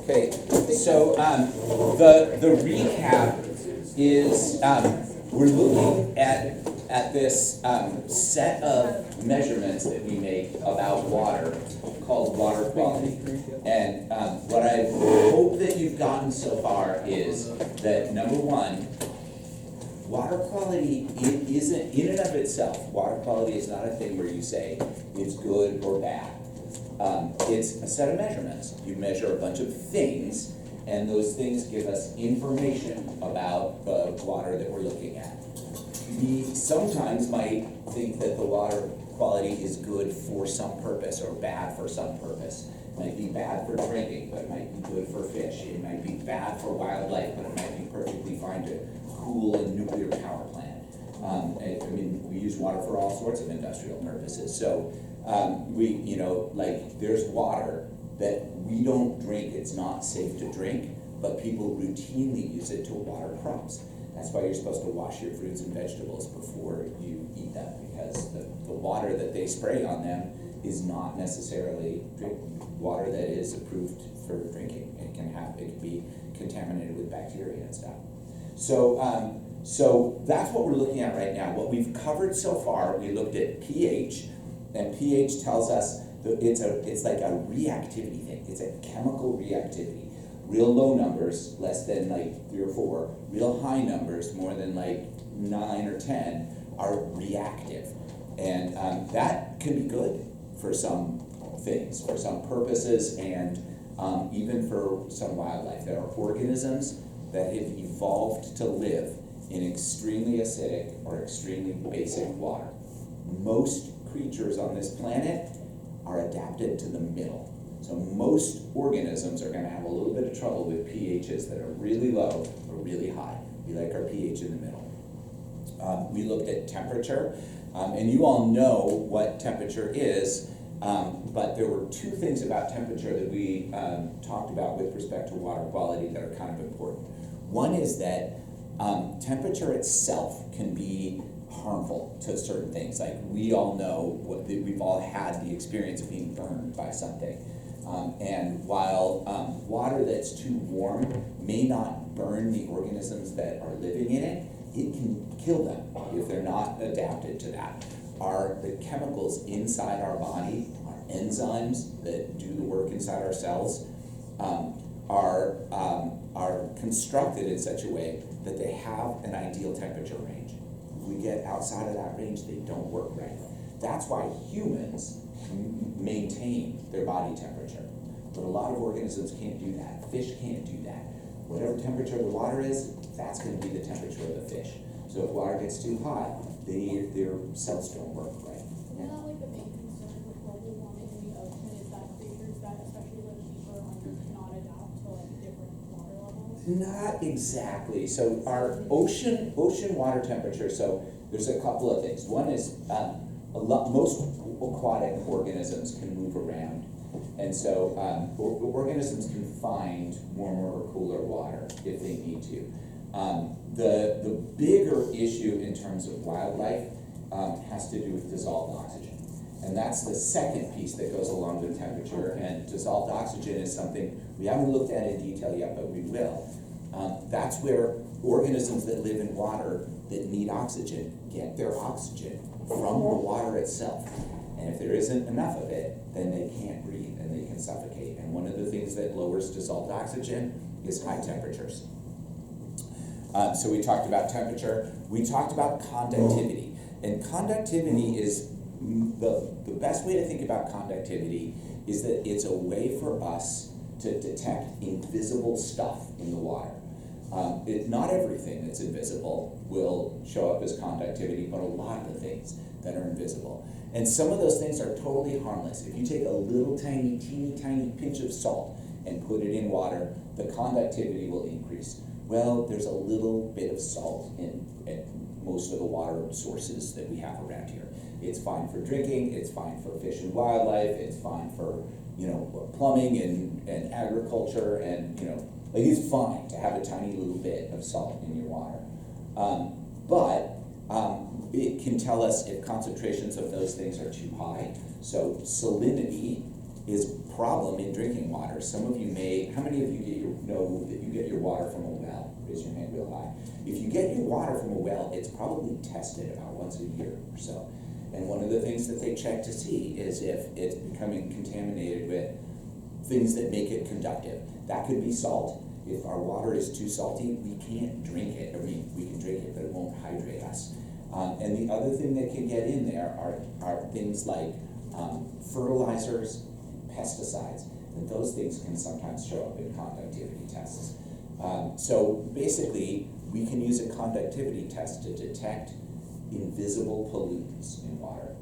Okay, so the recap is we're looking at this set of measurements that we make about water called water quality. And what I hope that you've gotten so far is that number one, water quality isn't in and of itself. Water quality is not a thing where you say it's good or bad. It's a set of measurements. You measure a bunch of things, and those things give us information about the water that we're looking at. We sometimes might think that the water quality is good for some purpose or bad for some purpose. It might be bad for drinking, but it might be good for fish. It might be bad for wildlife, but it might be perfectly fine to cool a nuclear power plant. I mean, we use water for all sorts of industrial purposes. So there's water that we don't drink, it's not safe to drink, but people routinely use it to water crops. That's why you're supposed to wash your fruits and vegetables before you eat them, because the water that they spray on them is not necessarily water that is approved for drinking. It can be contaminated with bacteria and stuff. So that's what we're looking at right now. What we've covered so far, we looked at pH, and pH tells us that it's like a reactivity thing. It's a chemical reactivity. Real low numbers, less than like 3 or 4. Real high numbers, more than like 9 or 10, are reactive. And that can be good for some things, for some purposes, and even for some wildlife. There are organisms that have evolved to live in extremely acidic or extremely basic water. Most creatures on this planet are adapted to the middle. So most organisms are going to have a little bit of trouble with pHs that are really low or really high. We like our pH in the middle. We looked at temperature, and you all know what temperature is, but there were 2 things about temperature that we talked about with respect to water quality that are kind of important. One is that temperature itself can be harmful to certain things. Like we all know we've all had the experience of being burned by something. And while water that's too warm may not burn the organisms that are living in it, it can kill them if they're not adapted to that. The chemicals inside our body, our enzymes that do the work inside our cells, are constructed in such a way that they have an ideal temperature range. If we get outside of that range, they don't work right. That's why humans maintain their body temperature. But a lot of organisms can't do that. Fish can't do that. Whatever temperature the water is, that's going to be the temperature of the fish. So if water gets too hot, their cells don't work right. Isn't that like the main concern with global warming in the ocean, is that creatures that especially live deeper cannot adapt to like different water levels? Not exactly. So our ocean water temperature, so there's a couple of things. One is most aquatic organisms can move around. And so organisms can find warmer or cooler water if they need to. The bigger issue in terms of wildlife has to do with dissolved oxygen. And that's the second piece that goes along with temperature. And dissolved oxygen is something we haven't looked at in detail yet, but we will. That's where organisms that live in water that need oxygen get their oxygen from the water itself. And if there isn't enough of it, then they can't breathe and they can suffocate. And one of the things that lowers dissolved oxygen is high temperatures. So we talked about temperature. We talked about conductivity. And conductivity is, the best way to think about conductivity is that it's a way for us to detect invisible stuff in the water. Not everything that's invisible will show up as conductivity, but a lot of the things that are invisible. And some of those things are totally harmless. If you take a little tiny, teeny tiny pinch of salt and put it in water, the conductivity will increase. Well, there's a little bit of salt in most of the water sources that we have around here. It's fine for drinking, it's fine for fish and wildlife, it's fine for plumbing and agriculture, and it's fine to have a tiny little bit of salt in your water. But it can tell us if concentrations of those things are too high. So salinity is problem in drinking water. Some of you may, how many of you know that you get your water from a well? Raise your hand real high. If you get your water from a well, it's probably tested about once a year or so. And one of the things that they check to see is if it's becoming contaminated with things that make it conductive. That could be salt. If our water is too salty, we can't drink it. I mean, we can drink it, but it won't hydrate us. And the other thing that can get in there are things like fertilizers, pesticides, and those things can sometimes show up in conductivity tests. So basically, we can use a conductivity test to detect invisible pollutants in water.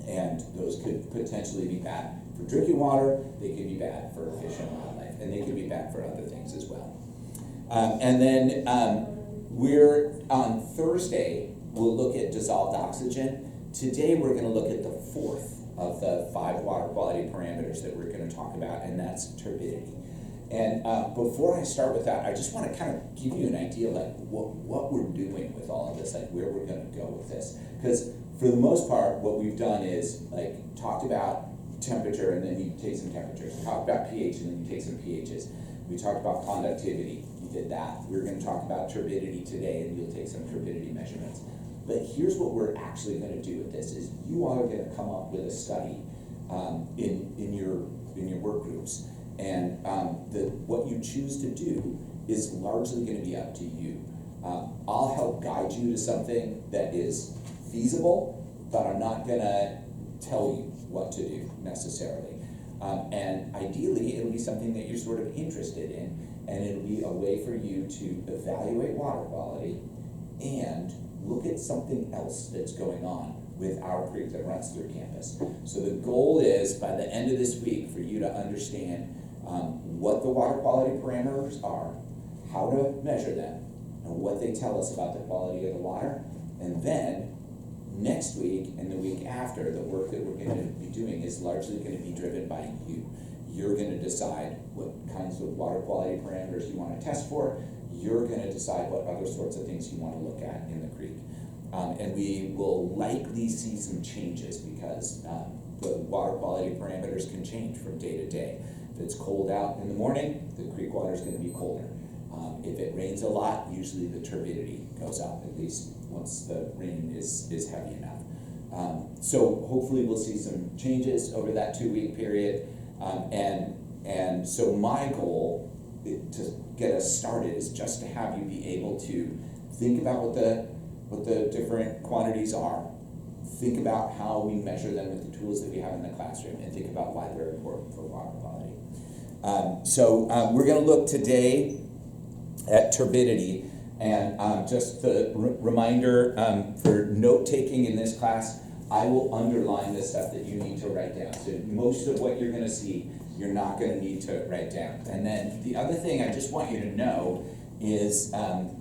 And those could potentially be bad for drinking water, they could be bad for fish and wildlife, and they could be bad for other things as well. And then we're on Thursday, we'll look at dissolved oxygen. Today we're going to look at the fourth of the 5 water quality parameters that we're going to talk about, and that's turbidity. And before I start with that, I just want to kind of give you an idea like what we're doing with all of this, like where we're going to go with this. Because for the most part, what we've done is like talked about temperature and then you take some temperatures, talked about pH and then you take some pHs. We talked about conductivity, you did that. We're going to talk about turbidity today and you'll take some turbidity measurements. But here's what we're actually going to do with this is you are going to come up with a study in your work groups. And what you choose to do is largely going to be up to you. I'll help guide you to something that is feasible, but I'm not going to tell you what to do necessarily. And ideally, it'll be something that you're sort of interested in, and it'll be a way for you to evaluate water quality and look at something else that's going on with our creek that runs through campus. So the goal is, by the end of this week, for you to understand what the water quality parameters are, how to measure them, and what they tell us about the quality of the water. And then next week and the week after, the work that we're going to be doing is largely going to be driven by you. You're going to decide what kinds of water quality parameters you want to test for. You're going to decide what other sorts of things you want to look at in the creek. And we will likely see some changes because the water quality parameters can change from day to day. If it's cold out in the morning, the creek water is going to be colder. If it rains a lot, usually the turbidity goes up, at least once the rain is heavy enough. So hopefully we'll see some changes over that 2-week period. And so my goal to get us started is just to have you be able to think about what the different quantities are, think about how we measure them with the tools that we have in the classroom, and think about why they're important for water quality. So we're going to look today at turbidity, and just the reminder for note-taking in this class, I will underline the stuff that you need to write down. So most of what you're going to see, you're not going to need to write down. And then the other thing I just want you to know is I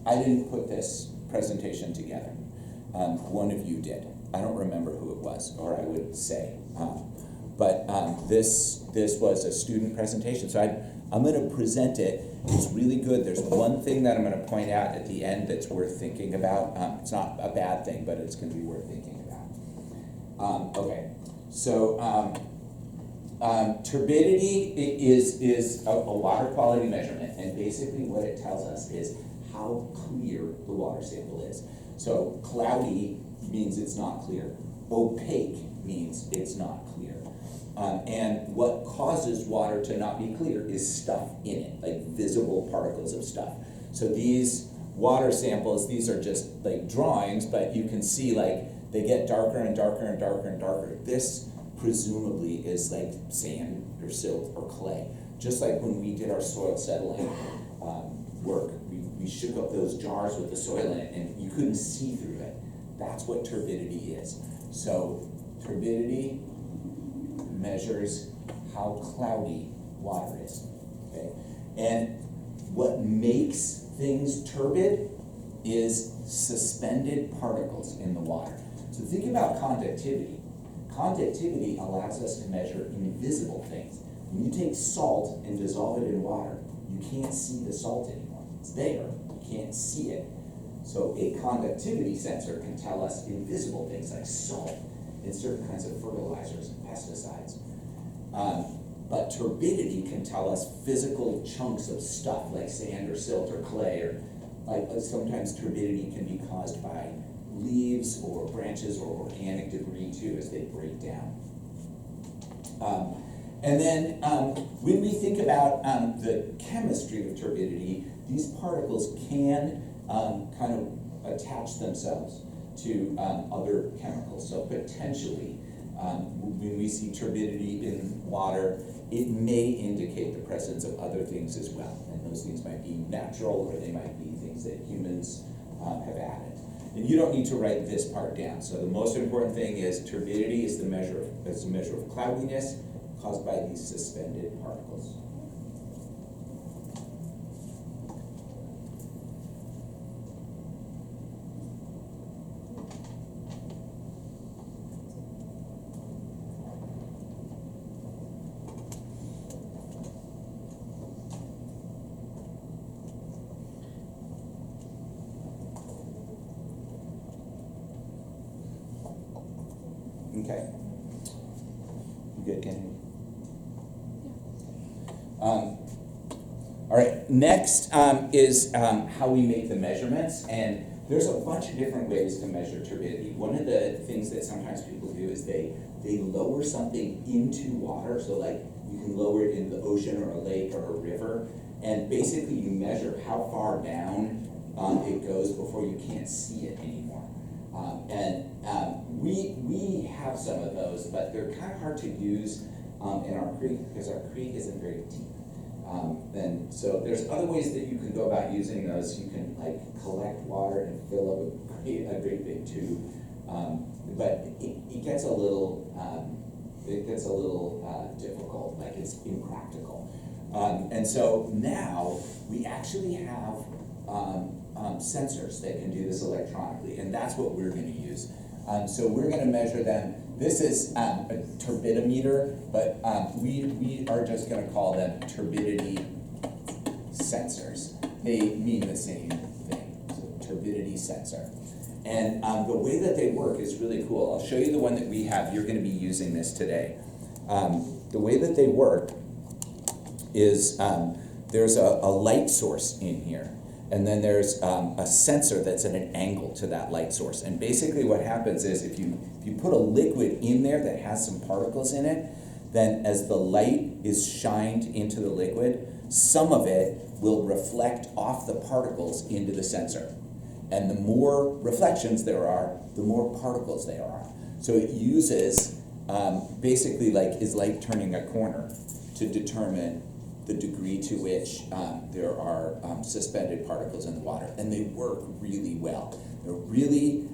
didn't put this presentation together. One of you did. I don't remember who it was, or I would say. But this was a student presentation. So I'm going to present it. It's really good. There's one thing that I'm going to point out at the end that's worth thinking about. It's not a bad thing, but it's going to be worth thinking about. Okay. So turbidity is a water quality measurement, and basically what it tells us is how clear the water sample is. So cloudy means it's not clear. Opaque means it's not clear. And what causes water to not be clear is stuff in it, like visible particles of stuff. So these water samples, these are just like drawings, but you can see like they get darker and darker and darker and darker. This presumably is like sand or silt or clay. Just like when we did our soil settling work, we shook up those jars with the soil in it and you couldn't see through it. That's what turbidity is. So turbidity measures how cloudy water is, okay? And what makes things turbid is suspended particles in the water. So think about conductivity. Conductivity allows us to measure invisible things. When you take salt and dissolve it in water, you can't see the salt anymore. It's there, you can't see it. So a conductivity sensor can tell us invisible things like salt. in certain kinds of fertilizers and pesticides. But turbidity can tell us physical chunks of stuff like sand or silt or clay, or like sometimes turbidity can be caused by leaves or branches or organic debris too as they break down. And then when we think about the chemistry of turbidity, these particles can kind of attach themselves to other chemicals. So potentially, when we see turbidity in water, it may indicate the presence of other things as well. And those things might be natural, or they might be things that humans have added. And you don't need to write this part down. So the most important thing is turbidity is the measure of cloudiness caused by these suspended particles. Okay. You good, Kennedy? All right, next is how we make the measurements, and there's a bunch of different ways to measure turbidity. One of the things that sometimes people do is they lower something into water, so like you can lower it in the ocean or a lake or a river, and basically you measure how far down it goes before you can't see it anymore. We have some of those, but they're kind of hard to use in our creek because our creek isn't very deep. And so there's other ways that you can go about using those. You can like collect water and fill up a great big tube, but it gets a little difficult, like it's impractical. And so now we actually have sensors that can do this electronically, and that's what we're going to use. So we're going to measure them. This is a turbidimeter, but we are just going to call them turbidity sensors. They mean the same thing, so turbidity sensor. And the way that they work is really cool. I'll show you the one that we have. You're going to be using this today. The way that they work is there's a light source in here. And then there's a sensor that's at an angle to that light source. And basically what happens is if you put a liquid in there that has some particles in it, then as the light is shined into the liquid, some of it will reflect off the particles into the sensor. And the more reflections there are, the more particles there are. So it uses, basically is like turning a corner to determine the degree to which there are suspended particles in the water. And they work really well. They're really,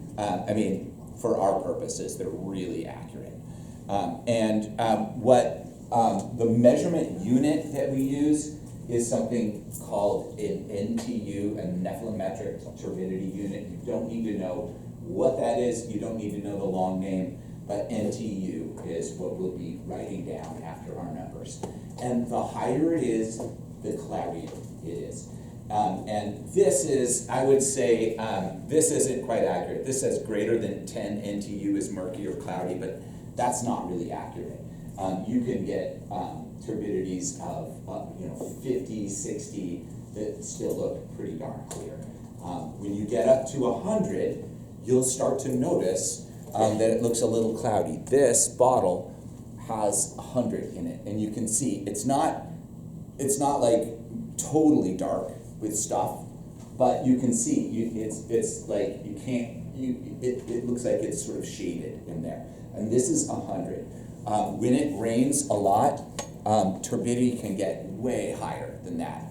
for our purposes, they're really accurate. What the measurement unit that we use is something called an NTU, a nephelometric turbidity unit. You don't need to know what that is. You don't need to know the long name, but NTU is what we'll be writing down after our numbers. And the higher it is, the cloudier it is. And this is, I would say, this isn't quite accurate. This says greater than 10 NTU is murky or cloudy, but that's not really accurate. You can get turbidities of 50, 60 that still look pretty darn clear. When you get up to 100, you'll start to notice that it looks a little cloudy. This bottle has 100 in it, and you can see it's not like totally dark with stuff, but you can see it's like it looks like it's sort of shaded in there. And this is 100. When it rains a lot, turbidity can get way higher than that.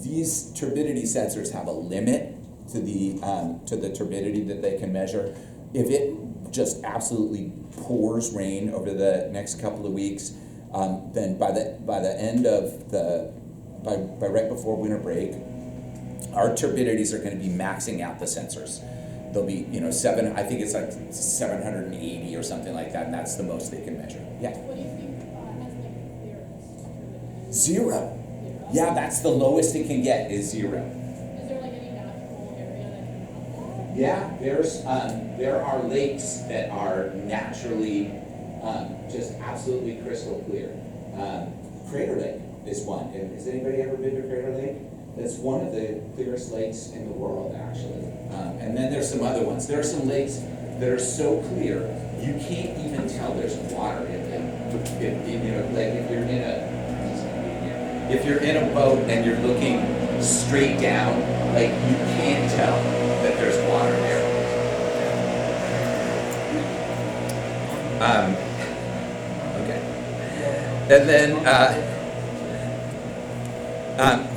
These turbidity sensors have a limit to the turbidity that they can measure. If it just absolutely pours rain over the next couple of weeks, then by the end of by right before winter break, our turbidities are going to be maxing out the sensors. They'll be, I think it's like 780 or something like that, and that's the most they can measure. Yeah. What do you think has the clearest? 0. Yeah, that's the lowest it can get is 0. Is there like any natural area that can have Yeah, there are lakes that are naturally just absolutely crystal clear. Crater Lake is one. Has anybody ever been to Crater Lake? It's one of the clearest lakes in the world, actually. And then there's some other ones. There are some lakes that are so clear you can't even tell there's water in them. Like if you're in a boat and you're looking straight down, like you can't tell that there's water there. Okay. And then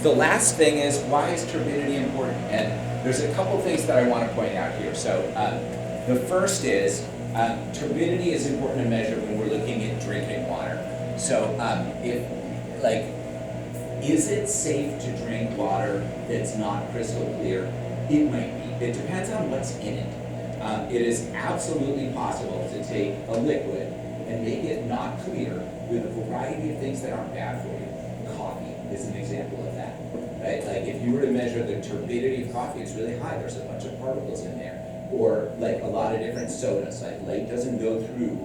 the last thing is, why is turbidity important? And there's a couple things that I want to point out here. So the first is turbidity is important to measure when we're looking at drinking water. So is it safe to drink water that's not crystal clear? It might be. It depends on what's in it. It is absolutely possible to take a liquid and make it not clear with a variety of things that aren't bad for you. Coffee is an example of that, right? Like if you were to measure the turbidity of coffee, it's really high. There's a bunch of particles in there. Or like a lot of different sodas, like doesn't go through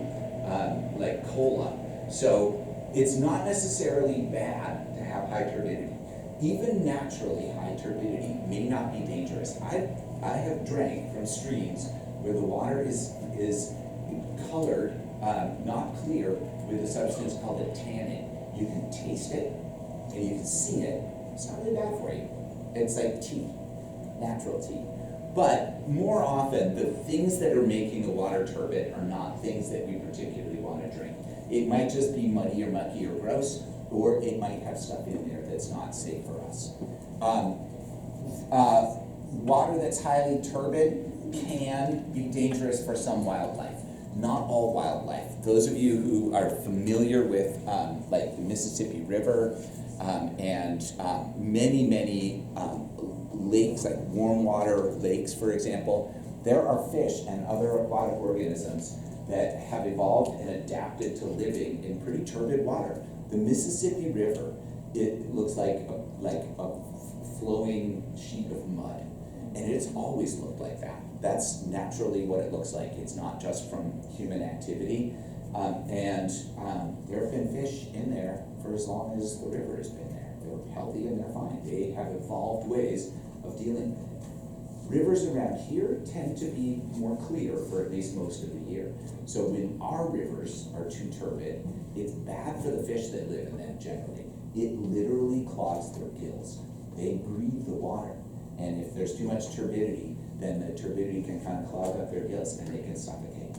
like cola. So it's not necessarily bad to have high turbidity. Even naturally high turbidity may not be dangerous. I have drank from streams where the water is colored, not clear, with a substance called a tannin. You can taste it and you can see it. It's not really bad for you. It's like tea, natural tea. But more often, the things that are making the water turbid are not things that we particularly want to drink. It might just be muddy or mucky or gross, or it might have stuff in there that's not safe for us. Water that's highly turbid can be dangerous for some wildlife. Not all wildlife. Those of you who are familiar with like the Mississippi River and many lakes, like warm water lakes, for example, there are fish and other aquatic organisms that have evolved and adapted to living in pretty turbid water. The Mississippi River, it looks like a flowing sheet of mud, and it's always looked like that. That's naturally what it looks like. It's not just from human activity. And there have been fish in there for as long as the river has been there. They're healthy and they're fine. They have evolved ways of dealing. Rivers around here tend to be more clear for at least most of the year. So when our rivers are too turbid, it's bad for the fish that live in them generally. It literally clogs their gills. They breathe the water. And if there's too much turbidity, then the turbidity can kind of clog up their gills and they can suffocate.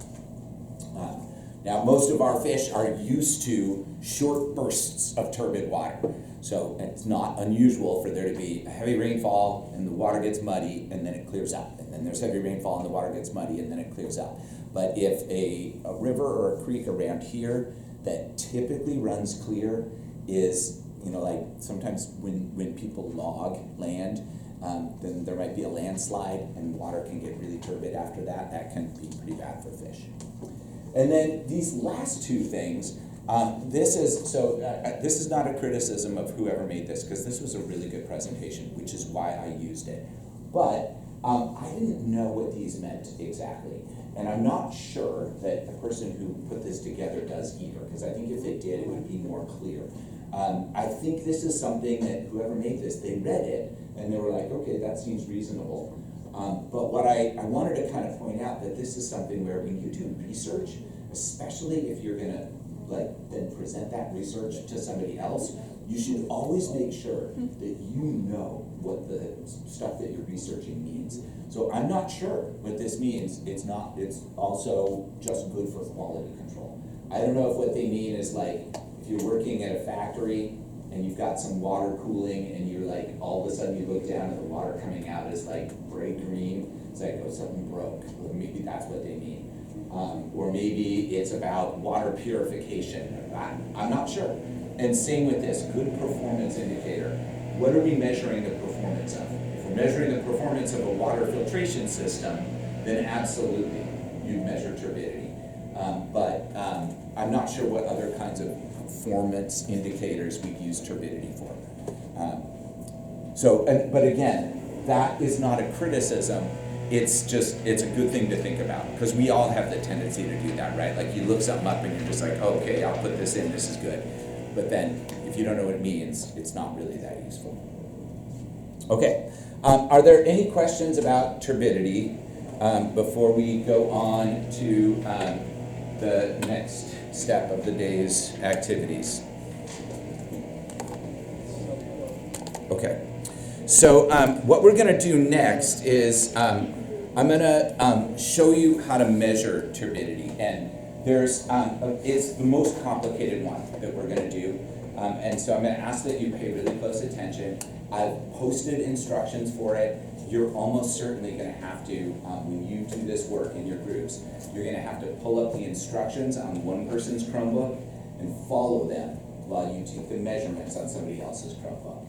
Now, most of our fish are used to short bursts of turbid water. So it's not unusual for there to be a heavy rainfall and the water gets muddy and then it clears up. And then there's heavy rainfall and the water gets muddy and then it clears up. But if a river or a creek around here that typically runs clear is, like sometimes when people log land, then there might be a landslide and water can get really turbid after that. That can be pretty bad for fish. And then these last two things, this is not a criticism of whoever made this, because this was a really good presentation, which is why I used it. But I didn't know what these meant exactly. And I'm not sure that the person who put this together does either, because I think if they did, it would be more clear. I think this is something that whoever made this, they read it, and they were like, okay, that seems reasonable. But what I wanted to kind of point out that this is something where when you do research, especially if you're gonna then present that research to somebody else, you should always make sure that you know what the stuff that you're researching means. So I'm not sure what this means. It's also just good for quality control. I don't know if what they mean is like, if you're working at a factory and you've got some water cooling and you're like, all of a sudden you look down and the water coming out is like bright green, it's like, oh, something broke. Or maybe that's what they mean. Or maybe it's about water purification. I'm not sure. And same with this, good performance indicator. What are we measuring the performance of? If we're measuring the performance of a water filtration system, then absolutely, you'd measure turbidity. But I'm not sure what other kinds of performance indicators we'd use turbidity for. But again, that is not a criticism. it's a good thing to think about, because we all have the tendency to do that, right? Like you look something up and you're just like, oh, okay, I'll put this in, this is good. But then if you don't know what it means, it's not really that useful. Okay, are there any questions about turbidity before we go on to the next step of the day's activities? Okay, so what we're going to do next is I'm going to show you how to measure turbidity, and it's the most complicated one that we're going to do, and so I'm going to ask that you pay really close attention. I've posted instructions for it. You're almost certainly going to have to, when you do this work in your groups, you're going to have to pull up the instructions on one person's Chromebook and follow them while you take the measurements on somebody else's Chromebook.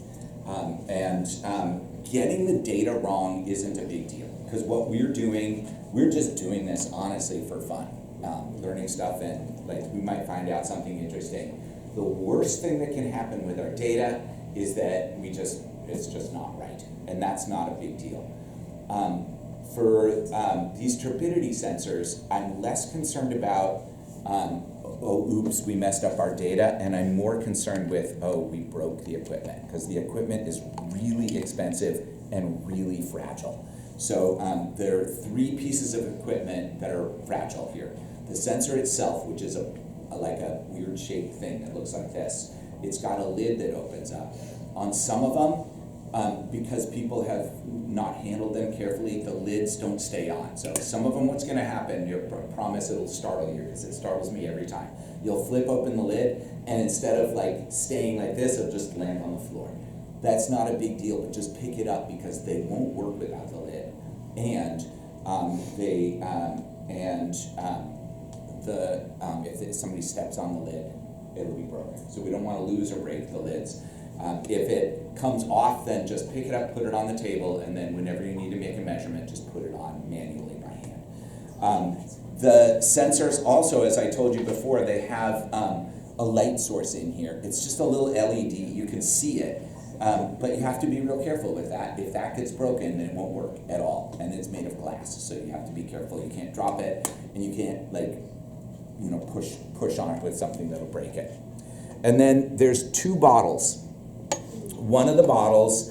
Getting the data wrong isn't a big deal, because what we're just doing this honestly for fun, learning stuff, and like we might find out something interesting. The worst thing that can happen with our data is that it's just not right, and that's not a big deal. For these turbidity sensors, I'm less concerned about oh, oops, we messed up our data, and I'm more concerned with, oh, we broke the equipment, because the equipment is really expensive and really fragile. So there are three pieces of equipment that are fragile here. The sensor itself, which is like a weird shaped thing that looks like this, it's got a lid that opens up. On some of them, because people have not handled them carefully, the lids don't stay on. So some of them, what's going to happen, I promise it'll startle you, because it startles me every time. You'll flip open the lid, and instead of like staying like this, it'll just land on the floor. That's not a big deal, but just pick it up, because they won't work without the lid. And if somebody steps on the lid, it'll be broken. So we don't want to lose or break the lids. If it comes off, then just pick it up, put it on the table, and then whenever you need to make a measurement, just put it on manually by hand. The sensors also, as I told you before, they have a light source in here. It's just a little LED. You can see it, but you have to be real careful with that. If that gets broken, then it won't work at all, and it's made of glass, so you have to be careful. You can't drop it, and you can't push on it with something that'll break it. And then there's two bottles. One of the bottles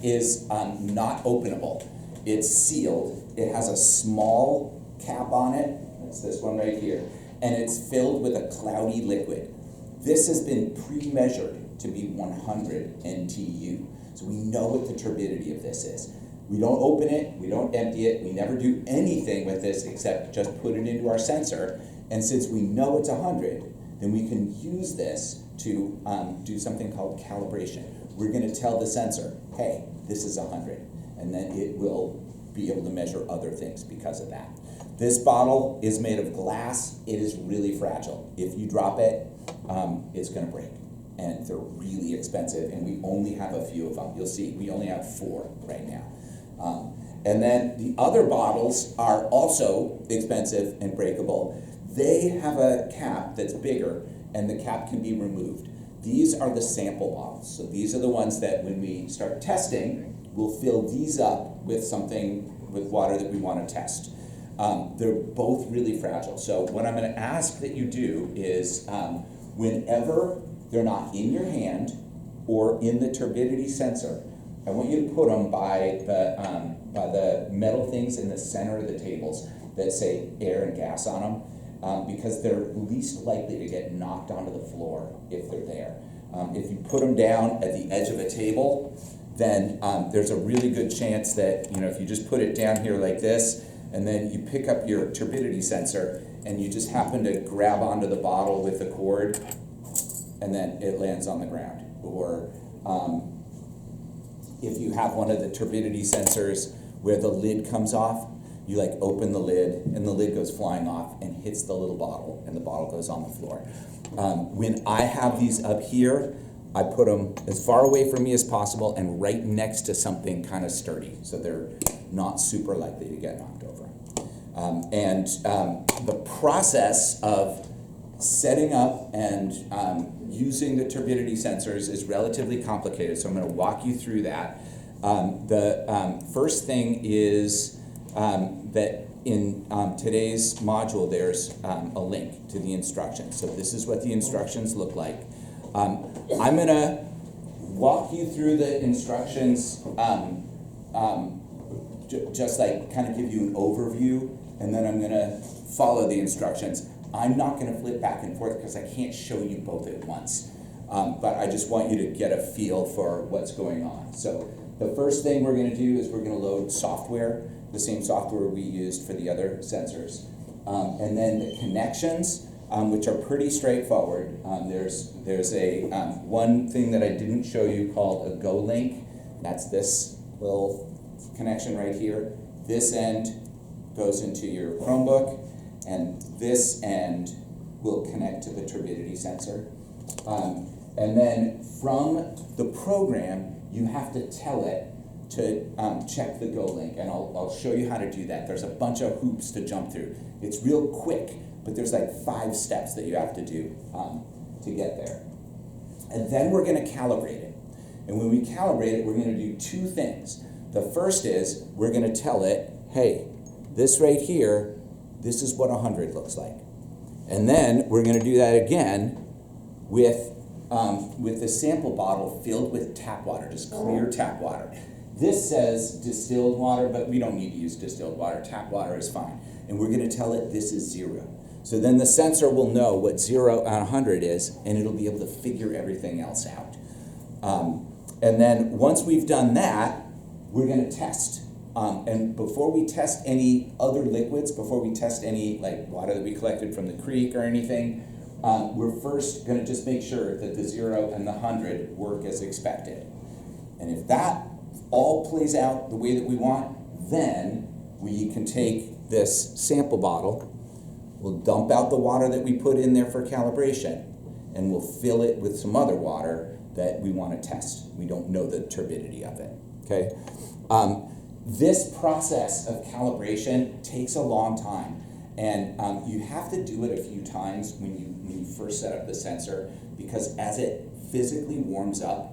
is not openable. It's sealed. It has a small cap on it. That's this one right here. And it's filled with a cloudy liquid. This has been pre-measured to be 100 NTU. So we know what the turbidity of this is. We don't open it, we don't empty it, we never do anything with this except just put it into our sensor. And since we know it's 100, then we can use this to do something called calibration. We're going to tell the sensor, hey, this is 100, and then it will be able to measure other things because of that. This bottle is made of glass. It is really fragile. If you drop it, it's going to break, and they're really expensive, and we only have a few of them. You'll see, we only have 4 right now. And then the other bottles are also expensive and breakable. They have a cap that's bigger, and the cap can be removed. These are the sample bottles. So these are the ones that when we start testing, we'll fill these up with water that we want to test. They're both really fragile. So what I'm going to ask that you do is whenever they're not in your hand or in the turbidity sensor, I want you to put them by the metal things in the center of the tables that say air and gas on them. Because they're least likely to get knocked onto the floor if they're there. If you put them down at the edge of a table, then there's a really good chance that, if you just put it down here like this, and then you pick up your turbidity sensor, and you just happen to grab onto the bottle with the cord, and then it lands on the ground. Or if you have one of the turbidity sensors where the lid comes off, you open the lid, and the lid goes flying off and hits the little bottle, and the bottle goes on the floor. When I have these up here, I put them as far away from me as possible and right next to something kind of sturdy, so they're not super likely to get knocked over. The process of setting up and using the turbidity sensors is relatively complicated, so I'm going to walk you through that. The first thing is that in today's module, there's a link to the instructions. So this is what the instructions look like. I'm gonna walk you through the instructions, just like kind of give you an overview, and then I'm gonna follow the instructions. I'm not gonna flip back and forth because I can't show you both at once. But I just want you to get a feel for what's going on. So the first thing we're gonna do is we're gonna load software, the same software we used for the other sensors. And then the connections, which are pretty straightforward. There's a one thing that I didn't show you called a Go link. That's this little connection right here. This end goes into your Chromebook, and this end will connect to the turbidity sensor. And then from the program, you have to tell it to check the Go link, and I'll show you how to do that. There's a bunch of hoops to jump through. It's real quick, but there's like 5 steps that you have to do to get there. And then we're gonna calibrate it. And when we calibrate it, we're gonna do 2 things. The first is we're gonna tell it, hey, this right here, this is what 100 looks like. And then we're gonna do that again with the sample bottle filled with tap water, just clear tap water. This says distilled water, but we don't need to use distilled water. Tap water is fine. And we're gonna tell it this is 0. So then the sensor will know what 0 and 100 is, and it'll be able to figure everything else out. And then once we've done that, we're gonna test. And before we test any other liquids, before we test any like water that we collected from the creek or anything, we're first gonna just make sure that the 0 and the 100 work as expected. And if that all plays out the way that we want, then we can take this sample bottle, we'll dump out the water that we put in there for calibration, and we'll fill it with some other water that we want to test. We don't know the turbidity of it, okay? This process of calibration takes a long time, and you have to do it a few times when you first set up the sensor, because as it physically warms up,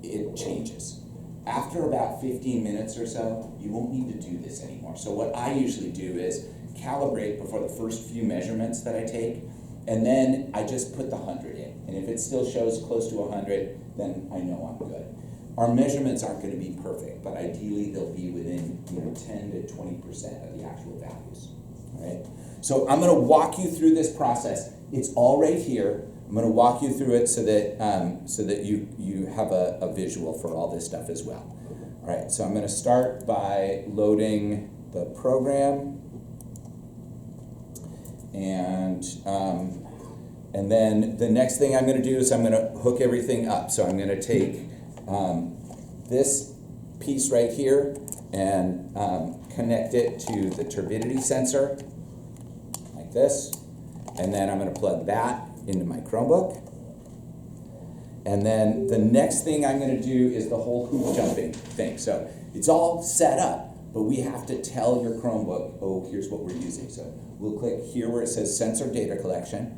it changes. After about 15 minutes or so, you won't need to do this anymore. So what I usually do is calibrate before the first few measurements that I take, and then I just put the 100 in. And if it still shows close to 100, then I know I'm good. Our measurements aren't going to be perfect, but ideally they'll be within 10 to 20% of the actual values. All right? So I'm going to walk you through this process. It's all right here. I'm going to walk you through it so that you have a visual for all this stuff as well. All right, so I'm going to start by loading the program, and then the next thing I'm going to do is I'm going to hook everything up. So I'm going to take this piece right here and connect it to the turbidity sensor like this, and then I'm going to plug that into my Chromebook. And then the next thing I'm going to do is the whole hoop jumping thing. So it's all set up, but we have to tell your Chromebook, oh, here's what we're using. So we'll click here where it says sensor data collection,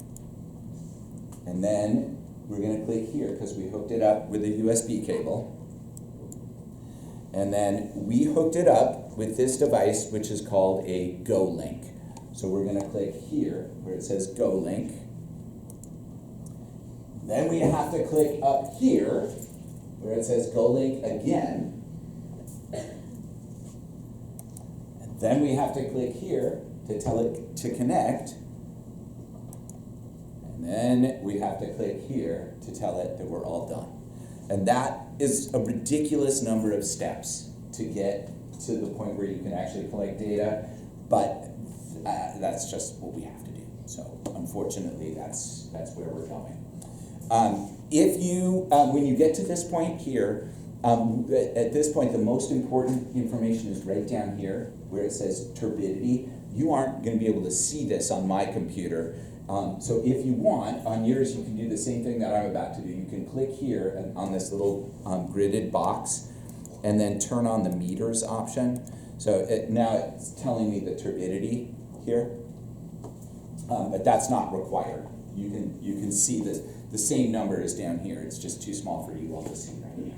and then we're going to click here because we hooked it up with a USB cable. And then we hooked it up with this device, which is called a Go link. So we're going to click here where it says Go link. Then we have to click up here where it says Go link again. And then we have to click here to tell it to connect. And then we have to click here to tell it that we're all done. And that is a ridiculous number of steps to get to the point where you can actually collect data, but that's just what we have to do. So unfortunately, that's where we're going. If you, when you get to this point here, at this point, the most important information is right down here where it says turbidity. You aren't going to be able to see this on my computer. So if you want, on yours, you can do the same thing that I'm about to do. You can click here on this little gridded box and then turn on the meters option. So now it's telling me the turbidity here, but that's not required. You can see the same number is down here. It's just too small for you all to see right now.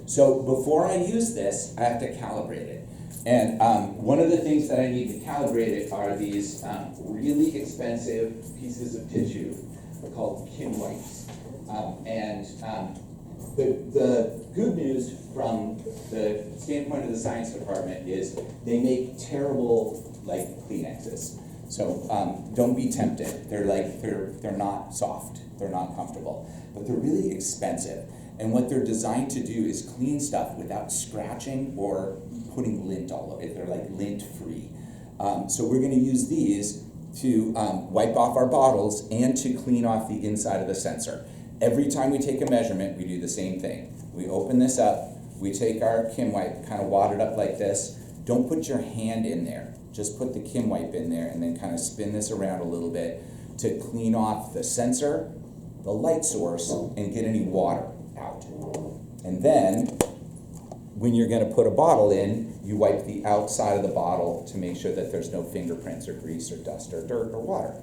So before I use this, I have to calibrate it. And one of the things that I need to calibrate it are these really expensive pieces of tissue called kin wipes. The good news from the standpoint of the science department is they make terrible like Kleenexes. So don't be tempted. They're not soft. They're not comfortable, but they're really expensive. And what they're designed to do is clean stuff without scratching or putting lint all over it. They're like lint free. So we're going to use these to wipe off our bottles and to clean off the inside of the sensor. Every time we take a measurement, we do the same thing. We open this up, we take our Kim wipe, kind of wad it up like this. Don't put your hand in there. Just put the Kim wipe in there and then kind of spin this around a little bit to clean off the sensor, the light source, and get any water out. And then, when you're going to put a bottle in, you wipe the outside of the bottle to make sure that there's no fingerprints or grease or dust or dirt or water.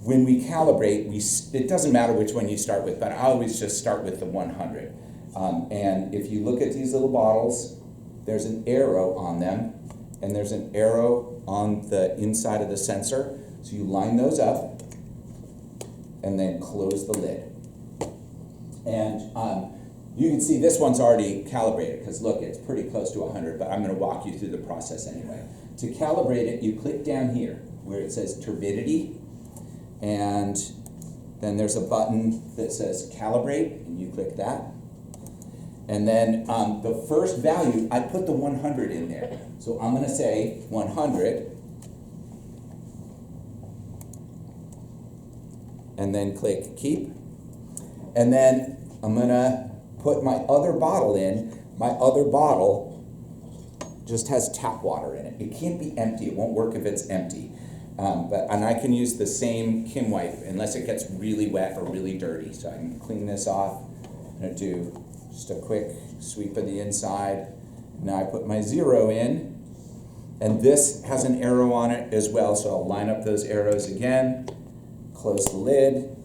When we calibrate, it doesn't matter which one you start with, but I always just start with the 100. And if you look at these little bottles, there's an arrow on them, and there's an arrow on the inside of the sensor. So you line those up, and then close the lid. And you can see this one's already calibrated, because look, it's pretty close to 100, but I'm going to walk you through the process anyway. To calibrate it, you click down here where it says Turbidity, and then there's a button that says Calibrate, and you click that. And then the first value, I put the 100 in there. So I'm going to say 100, and then click Keep. And then I'm going to put my other bottle in. My other bottle just has tap water in it. It can't be empty. It won't work if it's empty. And I can use the same Kim wipe unless it gets really wet or really dirty. So I can clean this off. I'm going to do just a quick sweep of the inside. Now I put my 0 in, and this has an arrow on it as well. So I'll line up those arrows again, close the lid,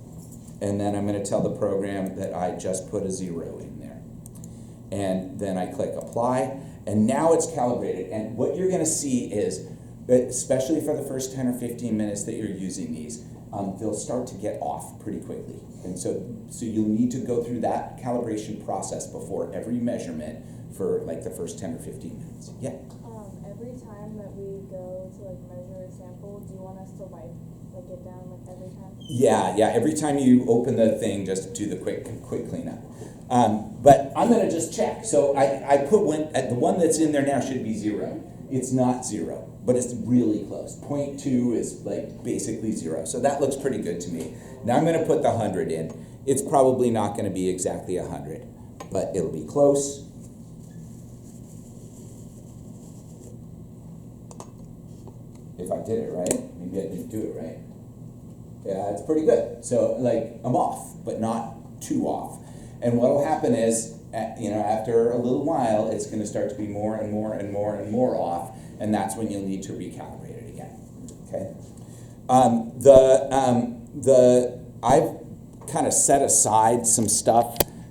and then I'm going to tell the program that I just put a 0 in there. And then I click Apply, and now it's calibrated. And what you're going to see is, especially for the first 10 or 15 minutes that you're using these, they'll start to get off pretty quickly. And so you'll need to go through that calibration process before every measurement for like the first 10 or 15 minutes. Yeah? Every time that we go to like measure a sample, do you want us to wipe it down like every time? Yeah, every time you open the thing, just do the quick cleanup. But I'm going to just check. So I put the one that's in there now should be 0. It's not 0, but it's really close. 0.2 is like basically 0. So that looks pretty good to me. Now I'm going to put the 100 in. It's probably not going to be exactly 100, but it'll be close. If I did it right, maybe I didn't do it right. Yeah, it's pretty good. So like I'm off, but not too off. And what will happen is, after a little while, it's going to start to be more and more and more and more off, and that's when you'll need to recalibrate it again. Okay. I've kind of set aside some stuff